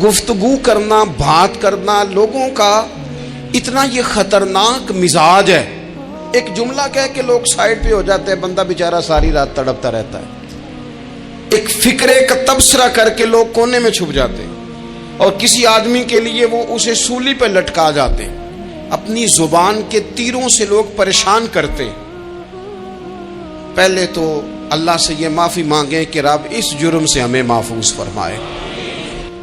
گفتگو کرنا، بات کرنا لوگوں کا اتنا یہ خطرناک مزاج ہے. ایک جملہ کہہ کے لوگ سائڈ پہ ہو جاتے ہیں، بندہ بیچارہ ساری رات تڑپتا رہتا ہے. ایک فکرے کا تبصرہ کر کے لوگ کونے میں چھپ جاتے ہیں، اور کسی آدمی کے لیے وہ اسے سولی پہ لٹکا جاتے ہیں. اپنی زبان کے تیروں سے لوگ پریشان کرتے ہیں. پہلے تو اللہ سے یہ معافی مانگیں کہ رب اس جرم سے ہمیں محفوظ فرمائے.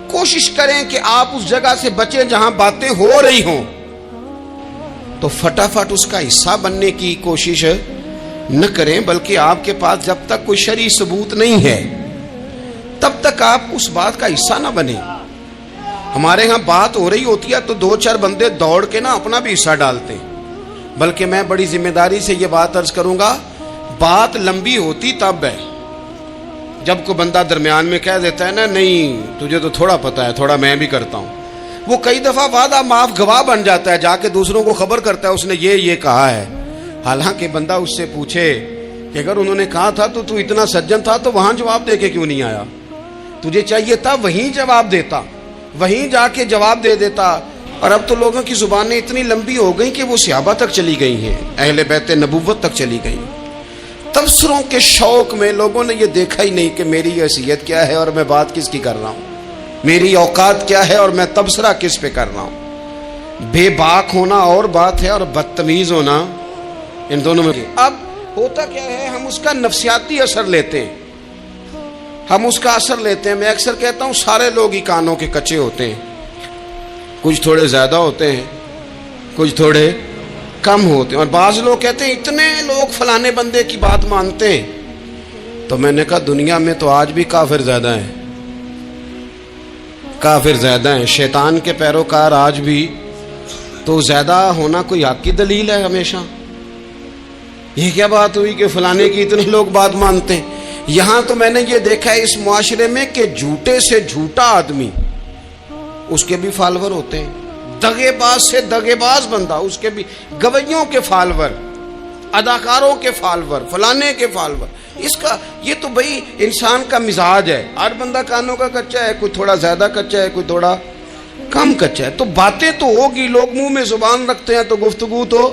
کوشش کریں کہ آپ اس جگہ سے بچیں جہاں باتیں ہو رہی ہوں، تو فٹافٹ اس کا حصہ بننے کی کوشش نہ کریں، بلکہ آپ کے پاس جب تک کوئی شرعی ثبوت نہیں ہے تب تک آپ اس بات کا حصہ نہ بنیں. ہمارے ہاں بات ہو رہی ہوتی ہے تو 2-4 بندے دوڑ کے نا اپنا بھی حصہ ڈالتے ہیں. بلکہ میں بڑی ذمہ داری سے یہ بات عرض کروں گا، بات لمبی ہوتی تب ہے جب کوئی بندہ درمیان میں کہہ دیتا ہے نا، نہیں تجھے تو تھوڑا پتہ ہے، تھوڑا میں بھی کرتا ہوں. وہ کئی دفعہ وعدہ معاف گواہ بن جاتا ہے، جا کے دوسروں کو خبر کرتا ہے اس نے یہ کہا ہے. حالانکہ بندہ اس سے پوچھے کہ اگر انہوں نے کہا تھا تو اتنا سجن تھا تو وہاں جواب دے کے کیوں نہیں آیا؟ تجھے چاہیے تھا وہیں جواب دیتا، وہیں جا کے جواب دے دیتا. اور اب تو لوگوں کی زبانیں اتنی لمبی ہو گئیں کہ وہ صحابہ تک چلی گئی ہیں، اہل بیت نبوت تک چلی گئی. تبصروں کے شوق میں لوگوں نے یہ دیکھا ہی نہیں کہ میری حیثیت کیا ہے اور میں بات کس کی کر رہا ہوں، میری اوقات کیا ہے اور میں تبصرہ کس پہ کر رہا ہوں. بے باک ہونا اور بات ہے اور بدتمیز ہونا ان دونوں میں. اب ہوتا کیا ہے، ہم اس کا نفسیاتی اثر لیتے ہیں، ہم اس کا اثر لیتے ہیں. میں اکثر کہتا ہوں سارے لوگ ہی کانوں کے کچے ہوتے ہیں، کچھ تھوڑے زیادہ ہوتے ہیں، کچھ تھوڑے کم ہوتے ہیں. اور بعض لوگ کہتے ہیں اتنے لوگ فلانے بندے کی بات مانتے ہیں. تو میں نے کہا دنیا میں تو آج بھی کافر زیادہ ہیں، کافر زیادہ ہیں، شیطان کے پیروکار آج بھی. تو زیادہ ہونا کوئی حق کی دلیل ہے ہمیشہ؟ یہ کیا بات ہوئی کہ فلانے کی اتنے لوگ بات مانتے ہیں؟ یہاں تو میں نے یہ دیکھا ہے اس معاشرے میں کہ جھوٹے سے جھوٹا آدمی، اس کے بھی فالوور ہوتے ہیں. دغے باز سے دغے باز بندہ، اس کے بھی گویوں کے فالوور، اداکاروں کے فالوور، فلانے کے فالوور. اس کا یہ تو بھئی انسان کا مزاج ہے. ہر بندہ کانوں کا کچا ہے، کوئی تھوڑا زیادہ کچا ہے، کوئی تھوڑا کم کچا ہے. تو باتیں تو ہوگی، لوگ منہ میں زبان رکھتے ہیں تو گفتگو تو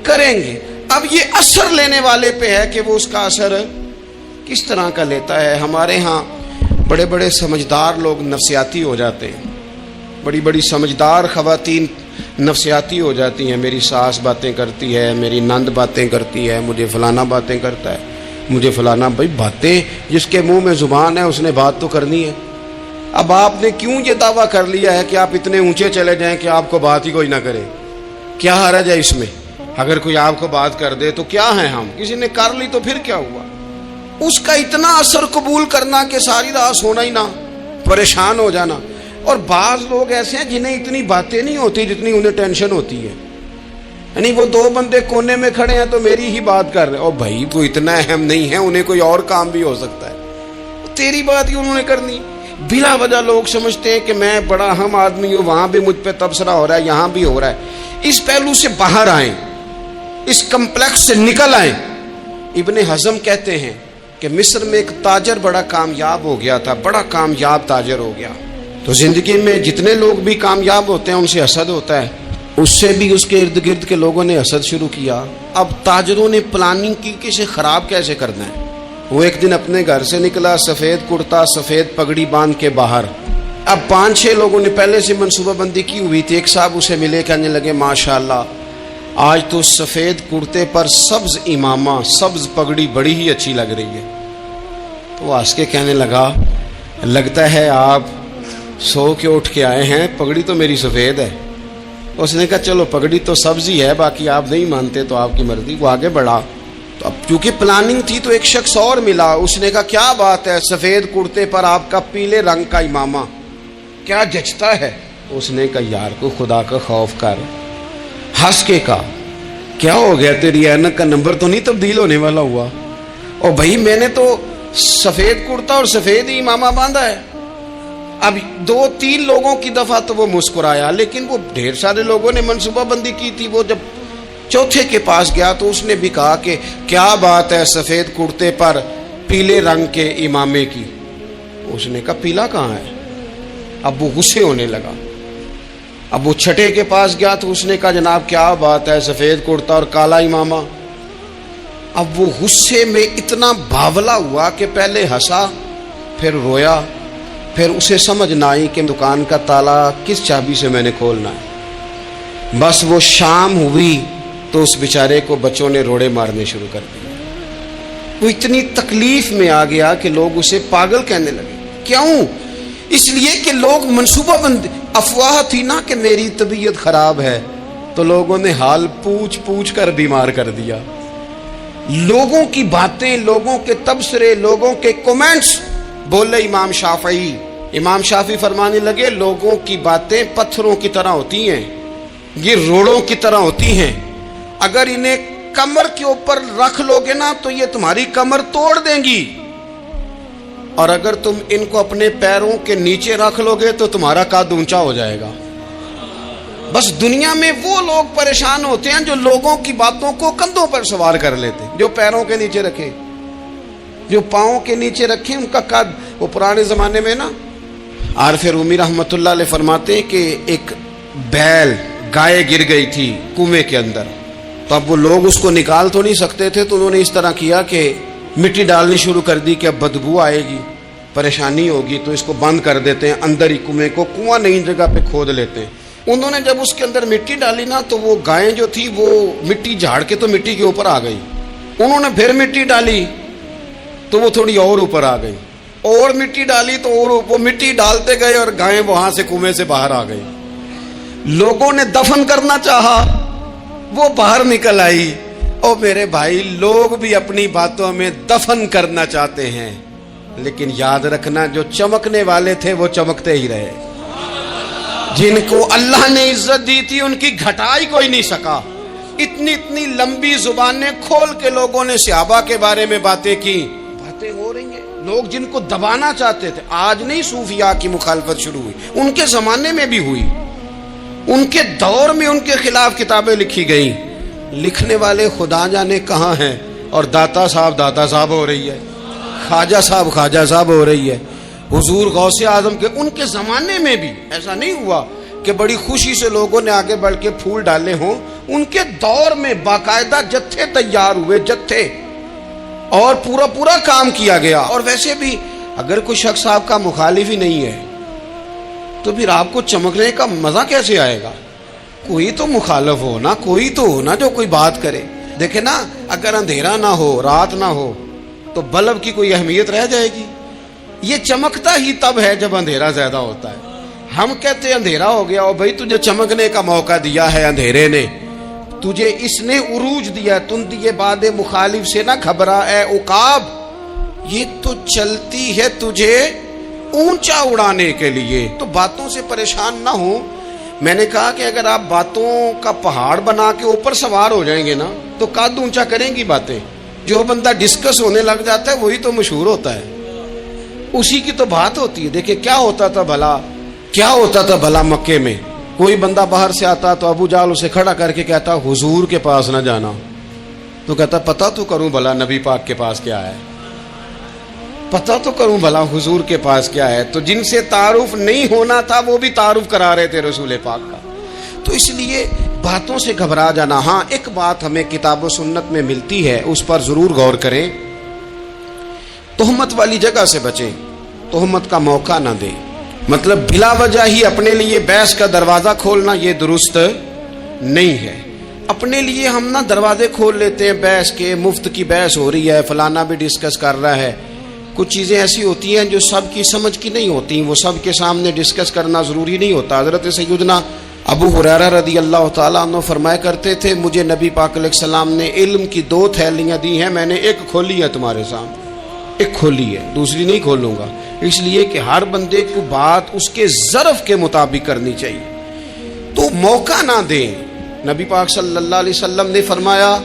کریں گے. اب یہ اثر لینے والے پہ ہے کہ وہ اس کا اثر کس طرح کا لیتا ہے. ہمارے ہاں بڑے بڑے سمجھدار لوگ نفسیاتی ہو جاتے ہیں، بڑی بڑی سمجھدار خواتین نفسیاتی ہو جاتی ہیں. میری ساس باتیں کرتی ہے، میری نند باتیں کرتی ہے، مجھے فلانا باتیں کرتا ہے، مجھے فلانا. بھائی باتیں، جس کے منہ میں زبان ہے اس نے بات تو کرنی ہے. اب آپ نے کیوں یہ دعویٰ کر لیا ہے کہ آپ اتنے اونچے چلے جائیں کہ آپ کو بات ہی کوئی نہ کرے؟ کیا حرج ہے اس میں؟ اگر کوئی آپ کو بات کر دے تو کیا ہے، ہم کسی نے کر لی تو پھر کیا ہوا؟ اس کا اتنا اثر قبول کرنا کہ ساری رات سونا ہی نہ، پریشان ہو جانا. اور بعض لوگ ایسے ہیں جنہیں اتنی باتیں نہیں ہوتی جتنی انہیں ٹینشن ہوتی ہے. یعنی وہ 2 بندے کونے میں کھڑے ہیں تو میری ہی بات کر رہے ہیں. اور بھائی تو اتنا اہم نہیں ہے، انہیں کوئی اور کام بھی ہو سکتا ہے، تیری بات ہی انہوں نے کرنی. بلا وجہ لوگ سمجھتے ہیں کہ میں بڑا اہم آدمی ہوں، وہاں بھی مجھ پہ تبصرہ ہو رہا ہے، یہاں بھی ہو رہا ہے. اس پہلو سے باہر آئیں، اس کمپلیکس سے نکل آئیں. ابن حزم کہتے ہیں کہ مصر میں ایک تاجر بڑا کامیاب ہو گیا تھا، بڑا کامیاب تاجر ہو گیا. تو زندگی میں جتنے لوگ بھی کامیاب ہوتے ہیں ان سے حسد ہوتا ہے. اس سے بھی اس کے ارد گرد کے لوگوں نے حسد شروع کیا. اب تاجروں نے پلاننگ کی کہ اسے خراب کیسے کرنا ہے. وہ ایک دن اپنے گھر سے نکلا، سفید کرتا سفید پگڑی باندھ کے باہر. اب 5-6 لوگوں نے پہلے سے منصوبہ بندی کی ہوئی تھی. ایک صاحب اسے ملے، کہنے لگے ماشاءاللہ آج تو سفید کرتے پر سبز امامہ، سبز پگڑی بڑی ہی اچھی لگ رہی ہے. تو وہ ہنس کے کہنے لگا لگتا ہے آپ سو کے اٹھ کے آئے ہیں، پگڑی تو میری سفید ہے. اس نے کہا چلو پگڑی تو سبز ہی ہے، باقی آپ نہیں مانتے تو آپ کی مرضی. وہ آگے بڑھا تو اب کیونکہ پلاننگ تھی تو ایک شخص اور ملا. اس نے کہا کیا بات ہے، سفید کرتے پر آپ کا پیلے رنگ کا امامہ کیا جچتا ہے. اس نے کہا یار کو خدا کا خوف کر. ہنس کے کہا کیا ہو گیا، تیری اینک کا نمبر تو نہیں تبدیل ہونے والا ہوا؟ اور بھائی میں نے تو سفید کرتا اور سفید ہی امامہ باندھا ہے. اب 2-3 لوگوں کی دفعہ تو وہ مسکرایا، لیکن وہ ڈھیر سارے لوگوں نے منصوبہ بندی کی تھی. وہ جب چوتھے کے پاس گیا تو اس نے بھی کہا کہ کیا بات ہے سفید کرتے پر پیلے رنگ کے امامے کی. اس نے کہا پیلا کہاں ہے؟ اب وہ غصے ہونے لگا. اب وہ چھٹے کے پاس گیا تو اس نے کہا جناب کیا بات ہے, سفید کرتا اور کالا امامہ. اب وہ غصے میں اتنا باولا ہوا کہ پہلے ہنسا پھر رویا, پھر اسے سمجھ نہ آئی کہ دکان کا تالا کس چابی سے میں نے کھولنا ہے. بس وہ شام ہوئی تو اس بیچارے کو بچوں نے روڑے مارنے شروع کر دیے. وہ اتنی تکلیف میں آ گیا کہ لوگ اسے پاگل کہنے لگے. کیوں؟ اس لیے کہ لوگ منصوبہ بند, افواہ تھی نا کہ میری طبیعت خراب ہے, تو لوگوں نے حال پوچھ پوچھ کر بیمار کر دیا. لوگوں کی باتیں, لوگوں کے تبصرے, لوگوں کے کومنٹس. بولے امام شافعی, امام شافعی فرمانے لگے لوگوں کی باتیں پتھروں کی طرح ہوتی ہیں, یہ روڑوں کی طرح ہوتی ہیں. اگر انہیں کمر کے اوپر رکھ لو گے نا تو یہ تمہاری کمر توڑ دیں گی, اور اگر تم ان کو اپنے پیروں کے نیچے رکھ لو گے تو تمہارا قد اونچا ہو جائے گا. بس دنیا میں وہ لوگ پریشان ہوتے ہیں جو لوگوں کی باتوں کو کندھوں پر سوار کر لیتے, جو پیروں کے نیچے رکھے, جو پاؤں کے نیچے رکھے ان کا قد. وہ پرانے زمانے میں نا عارف رومی رحمۃ اللہ علیہ فرماتے ہیں کہ ایک بیل گائے گر گئی تھی کنویں کے اندر, تو اب وہ لوگ اس کو نکال تو نہیں سکتے تھے, تو انہوں نے اس طرح کیا کہ مٹی ڈالنی شروع کر دی کہ اب بدبو آئے گی, پریشانی ہوگی, تو اس کو بند کر دیتے ہیں اندر ہی کنویں کو, کنواں نئی جگہ پہ کھود لیتے ہیں. انہوں نے جب اس کے اندر مٹی ڈالی نا تو وہ گائیں جو تھی وہ مٹی جھاڑ کے تو مٹی کے اوپر آ گئی. انہوں نے پھر مٹی ڈالی تو وہ تھوڑی اور اوپر آ گئی, اور مٹی ڈالی تو اور وہ مٹی ڈالتے گئے اور گائیں وہاں سے کنویں سے باہر آ گئی. لوگوں نے دفن کرنا چاہا, وہ باہر نکل آئی. او میرے بھائی, لوگ بھی اپنی باتوں میں دفن کرنا چاہتے ہیں, لیکن یاد رکھنا جو چمکنے والے تھے وہ چمکتے ہی رہے. جن کو اللہ نے عزت دی تھی ان کی گھٹائی کوئی نہیں سکا. اتنی اتنی لمبی زبانیں کھول کے لوگوں نے صحابہ کے بارے میں باتیں کی. باتیں ہو رہی ہیں, لوگ جن کو دبانا چاہتے تھے. آج نہیں صوفیاء کی مخالفت شروع ہوئی, ان کے زمانے میں بھی ہوئی, ان کے دور میں ان کے خلاف کتابیں لکھی گئیں. لکھنے والے خدا جانے کہاں ہیں, اور داتا صاحب ہو رہی ہے, خواجہ صاحب ہو رہی ہے. حضور غوث اعظم کے ان کے زمانے میں بھی ایسا نہیں ہوا کہ بڑی خوشی سے لوگوں نے آگے بڑھ کے پھول ڈالے ہوں. ان کے دور میں باقاعدہ جتھے تیار ہوئے, جتھے, اور پورا کام کیا گیا. اور ویسے بھی اگر کوئی شخص آپ کا مخالف ہی نہیں ہے تو پھر آپ کو چمکنے کا مزہ کیسے آئے گا؟ کوئی تو مخالف ہو نا, کوئی تو ہو نا جو کوئی بات کرے. دیکھیں نا, اگر اندھیرا نہ ہو, رات نہ ہو, تو بلب کی کوئی اہمیت رہ جائے گی؟ یہ چمکتا ہی تب ہے جب اندھیرا زیادہ ہوتا ہے. ہم کہتے ہیں اندھیرا ہو گیا, اور بھائی تجھے چمکنے کا موقع دیا ہے اندھیرے نے, تجھے اس نے عروج دیا. تم دیے باد مخالف سے نہ گھبرا اے عقاب, یہ تو چلتی ہے تجھے اونچا اڑانے کے لیے. تو باتوں سے پریشان نہ ہو. میں نے کہا کہ اگر آپ باتوں کا پہاڑ بنا کے اوپر سوار ہو جائیں گے نا تو قد اونچا کریں گی باتیں. جو بندہ ڈسکس ہونے لگ جاتا ہے وہی تو مشہور ہوتا ہے, اسی کی تو بات ہوتی ہے. دیکھیں کیا ہوتا تھا بھلا مکے میں, کوئی بندہ باہر سے آتا تو ابو جہل اسے کھڑا کر کے کہتا حضور کے پاس نہ جانا, تو کہتا پتہ تو کروں بھلا نبی پاک کے پاس کیا ہے, پتہ تو کروں بھلا حضور کے پاس کیا ہے. تو جن سے تعارف نہیں ہونا تھا وہ بھی تعارف کرا رہے تھے رسول پاک کا. تو اس لیے باتوں سے گھبرا جانا. ہاں ایک بات ہمیں کتاب و سنت میں ملتی ہے, اس پر ضرور غور کریں. تہمت والی جگہ سے بچیں, تہمت کا موقع نہ دیں. مطلب بلا وجہ ہی اپنے لیے بحث کا دروازہ کھولنا یہ درست نہیں ہے. اپنے لیے ہم نہ دروازے کھول لیتے ہیں بحث کے, مفت کی بحث ہو رہی ہے, فلانا بھی ڈسکس کر رہا ہے. کچھ چیزیں ایسی ہوتی ہیں جو سب کی سمجھ کی نہیں ہوتی, وہ سب کے سامنے ڈسکس کرنا ضروری نہیں ہوتا. حضرت سیدنا ابو ہریرہ رضی اللہ تعالیٰ عنہ فرمایا کرتے تھے مجھے نبی پاک علیہ السلام نے علم کی 2 تھیلیاں دی ہیں, میں نے ایک کھولی ہے تمہارے سامنے, ایک کھولی ہے, دوسری نہیں کھولوں گا. اس لیے کہ ہر بندے کو بات اس کے ظرف کے مطابق کرنی چاہیے. تو موقع نہ دیں. نبی پاک صلی اللہ علیہ وسلم نے فرمایا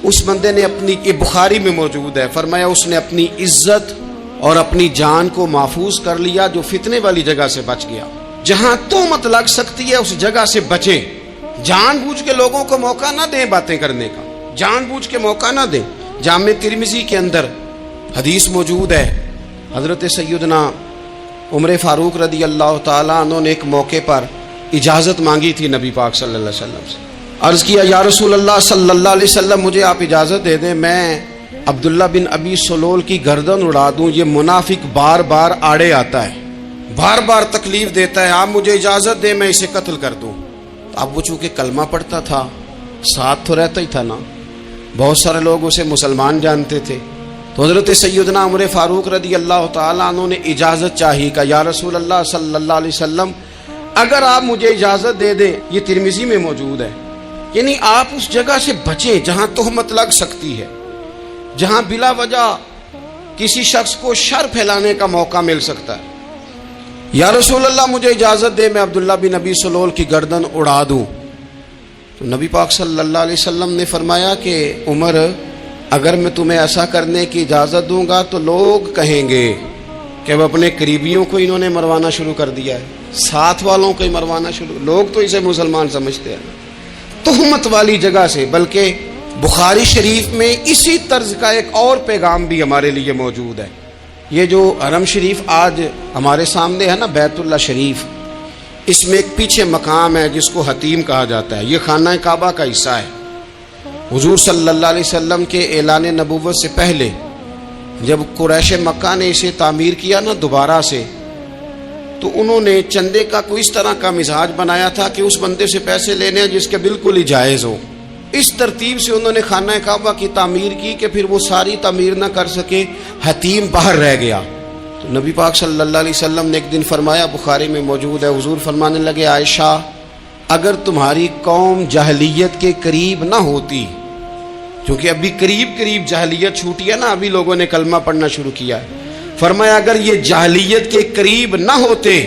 اس بندے نے اپنی, یہ بخاری میں موجود ہے, فرمایا اس نے اپنی عزت اور اپنی جان کو محفوظ کر لیا جو فتنے والی جگہ سے بچ گیا. جہاں تہمت لگ سکتی ہے اس جگہ سے بچیں. جان بوجھ کے لوگوں کو موقع نہ دیں باتیں کرنے کا, جان بوجھ کے موقع نہ دیں. جامع ترمذی کے اندر حدیث موجود ہے, حضرت سیدنا عمر فاروق رضی اللہ تعالیٰ عنہ نے ایک موقع پر اجازت مانگی تھی نبی پاک صلی اللہ علیہ وسلم سے. عرض کیا یا رسول اللہ صلی اللہ علیہ وسلم مجھے آپ اجازت دے دیں، میں عبداللہ بن ابی سلول کی گردن اڑا دوں، یہ منافق بار بار آڑے آتا ہے، بار بار تکلیف دیتا ہے، آپ مجھے اجازت دیں میں اسے قتل کر دوں. اب وہ چونکہ کلمہ پڑھتا تھا، ساتھ تو رہتا ہی تھا نا، بہت سارے لوگ اسے مسلمان جانتے تھے. تو حضرت سیدنا عمر فاروق رضی اللہ تعالیٰ عنہ نے اجازت چاہی کہ یا رسول اللہ صلی اللہ علیہ وسلم اگر آپ مجھے اجازت دے دیں، یہ ترمذی میں موجود ہے، یعنی آپ اس جگہ سے بچیں جہاں تہمت لگ سکتی ہے، جہاں بلا وجہ کسی شخص کو شر پھیلانے کا موقع مل سکتا ہے. یا رسول اللہ مجھے اجازت دے میں عبداللہ بن ابی سلول کی گردن اڑا دوں. تو نبی پاک صلی اللہ علیہ وسلم نے فرمایا کہ عمر اگر میں تمہیں ایسا کرنے کی اجازت دوں گا تو لوگ کہیں گے کہ اب اپنے قریبیوں کو انہوں نے مروانا شروع کر دیا ہے، ساتھ والوں کو ہی مروانا شروع، لوگ تو اسے مسلمان سمجھتے ہیں تہمت والی جگہ سے. بلکہ بخاری شریف میں اسی طرز کا ایک اور پیغام بھی ہمارے لیے موجود ہے. یہ جو حرم شریف آج ہمارے سامنے ہے نا، بیت اللہ شریف، اس میں ایک پیچھے مقام ہے جس کو حتیم کہا جاتا ہے، یہ خانہ کعبہ کا حصہ ہے. حضور صلی اللہ علیہ وسلم کے اعلان نبوت سے پہلے جب قریش مکہ نے اسے تعمیر کیا نا دوبارہ سے، تو انہوں نے چندے کا کوئی اس طرح کا مزاج بنایا تھا کہ اس بندے سے پیسے لینے ہیں جس کے بالکل ہی جائز ہو. اس ترتیب سے انہوں نے خانہ کعبہ کی تعمیر کی کہ پھر وہ ساری تعمیر نہ کر سکے، حتیم باہر رہ گیا. تو نبی پاک صلی اللہ علیہ وسلم نے ایک دن فرمایا، بخاری میں موجود ہے، حضور فرمانے لگے عائشہ اگر تمہاری قوم جاہلیت کے قریب نہ ہوتی، کیونکہ ابھی قریب جاہلیت چھوٹی ہے نا، ابھی لوگوں نے کلمہ پڑھنا شروع کیا ہے، فرمایا اگر یہ جاہلیت کے قریب نہ ہوتے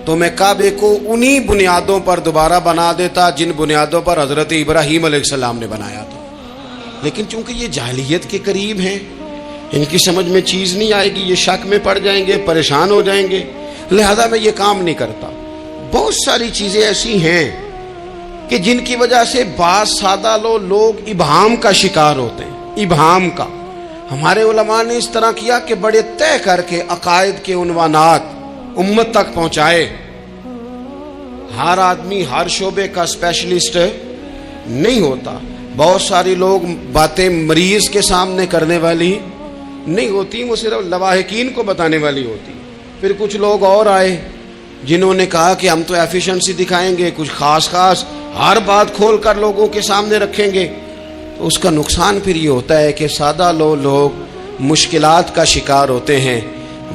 تو میں کعبے کو انہی بنیادوں پر دوبارہ بنا دیتا جن بنیادوں پر حضرت ابراہیم علیہ السلام نے بنایا تھا. لیکن چونکہ یہ جاہلیت کے قریب ہیں، ان کی سمجھ میں چیز نہیں آئے گی، یہ شک میں پڑ جائیں گے، پریشان ہو جائیں گے، لہذا میں یہ کام نہیں کرتا. بہت ساری چیزیں ایسی ہیں کہ جن کی وجہ سے بعض سادہ لوگ ابہام کا شکار ہوتے ہیں. ابہام کا ہمارے علماء نے اس طرح کیا کہ بڑے طے کر کے عقائد کے عنوانات امت تک پہنچائے. ہر آدمی ہر شعبے کا اسپیشلسٹ نہیں ہوتا. بہت ساری لوگ باتیں مریض کے سامنے کرنے والی نہیں ہوتی، وہ صرف لواحقین کو بتانے والی ہوتی. پھر کچھ لوگ اور آئے جنہوں نے کہا کہ ہم تو ایفیشنسی دکھائیں گے، کچھ خاص ہر بات کھول کر لوگوں کے سامنے رکھیں گے. تو اس کا نقصان پھر یہ ہوتا ہے کہ سادہ لوگ مشکلات کا شکار ہوتے ہیں.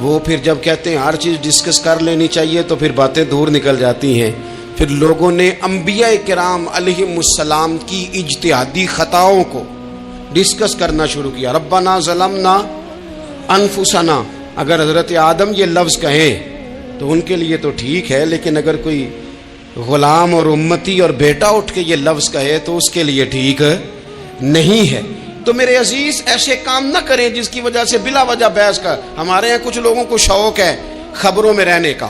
وہ پھر جب کہتے ہیں ہر چیز ڈسکس کر لینی چاہیے تو پھر باتیں دور نکل جاتی ہیں. پھر لوگوں نے انبیاء کرام علیہم السلام کی اجتہادی خطاؤں کو ڈسکس کرنا شروع کیا. ربنا ظلمنا انفسنا، اگر حضرت آدم یہ لفظ کہیں تو ان کے لیے تو ٹھیک ہے، لیکن اگر کوئی غلام اور امتی اور بیٹا اٹھ کے یہ لفظ کہے تو اس کے لیے ٹھیک نہیں ہے. تو میرے عزیز ایسے کام نہ کریں جس کی وجہ سے بلا وجہ بحث کا. ہمارے یہاں کچھ لوگوں کو شوق ہے خبروں میں رہنے کا،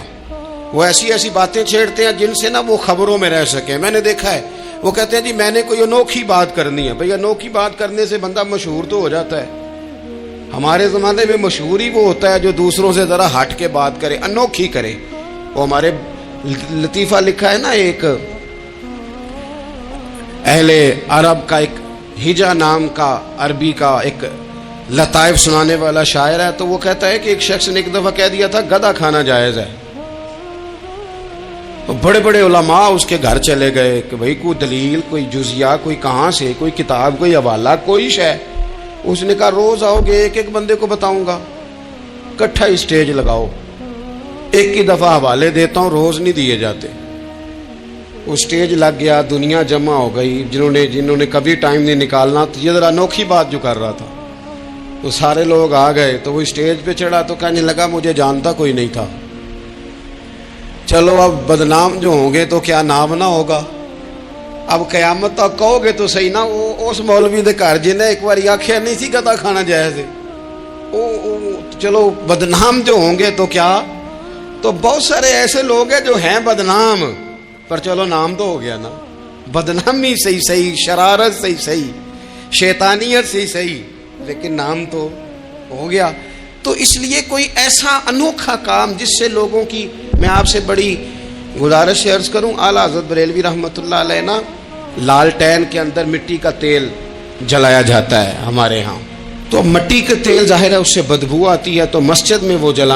وہ ایسی باتیں چھیڑتے ہیں جن سے نہ وہ خبروں میں رہ سکیں. میں نے دیکھا ہے وہ کہتے ہیں جی میں نے کوئی انوکھی بات کرنی ہے. بھئی انوکھی بات کرنے سے بندہ مشہور تو ہو جاتا ہے. ہمارے زمانے میں مشہور ہی وہ ہوتا ہے جو دوسروں سے ذرا ہٹ کے بات کرے، انوکھی کرے. وہ ہمارے لطیفہ لکھا ہے نا، ایک اہل عرب کا ایک ہجا نام کا عربی کا ایک لطائف سنانے والا شاعر ہے. تو وہ کہتا ہے کہ ایک شخص نے ایک دفعہ کہہ دیا تھا گدھا کھانا جائز ہے. تو بڑے بڑے علماء اس کے گھر چلے گئے کہ بھئی کوئی دلیل، کوئی جزیہ، کوئی کہاں سے، کوئی کتاب، کوئی حوالہ، کوئی شے. اس نے کہا روز آؤ گے ایک ایک بندے کو بتاؤں گا، کٹھا اسٹیج لگاؤ، ایک ہی دفعہ حوالے دیتا ہوں، روز نہیں دیے جاتے. وہ اسٹیج لگ گیا، دنیا جمع ہو گئی جنہوں نے کبھی ٹائم نہیں نکالنا. تو یہ ذرا انوکھی بات جو کر رہا تھا تو سارے لوگ آ گئے. تو وہ اسٹیج پہ چڑھا تو کہنے لگا مجھے جانتا کوئی نہیں تھا. چلو اب بدنام جو ہوں گے تو کیا نام نہ ہوگا. اب قیامت تک کہو گے تو صحیح نا، اس مولوی دے گھر جنہیں ایک بار آخیا نہیں سی گدھا کھانا جائز ہے، چلو بدنام جو ہوں گے تو کیا. تو بہت سارے ایسے لوگ ہیں جو ہیں بدنام، پر چلو نام تو ہو گیا نا. بدنامی صحیح، شرارت صحیح، شیطانیت صحیح، لیکن نام تو ہو گیا. تو اس لیے کوئی ایسا انوکھا کام جس سے لوگوں کی، میں آپ سے بڑی گزارش عرض کروں، اعلیٰ حضرت بریلوی رحمۃ اللہ علیہ نا لالٹین کے اندر مٹی کا تیل جلایا جاتا ہے ہمارے ہاں، تو مٹی کا تیل ظاہر ہے اس سے بدبو آتی ہے، تو مسجد میں وہ جلانا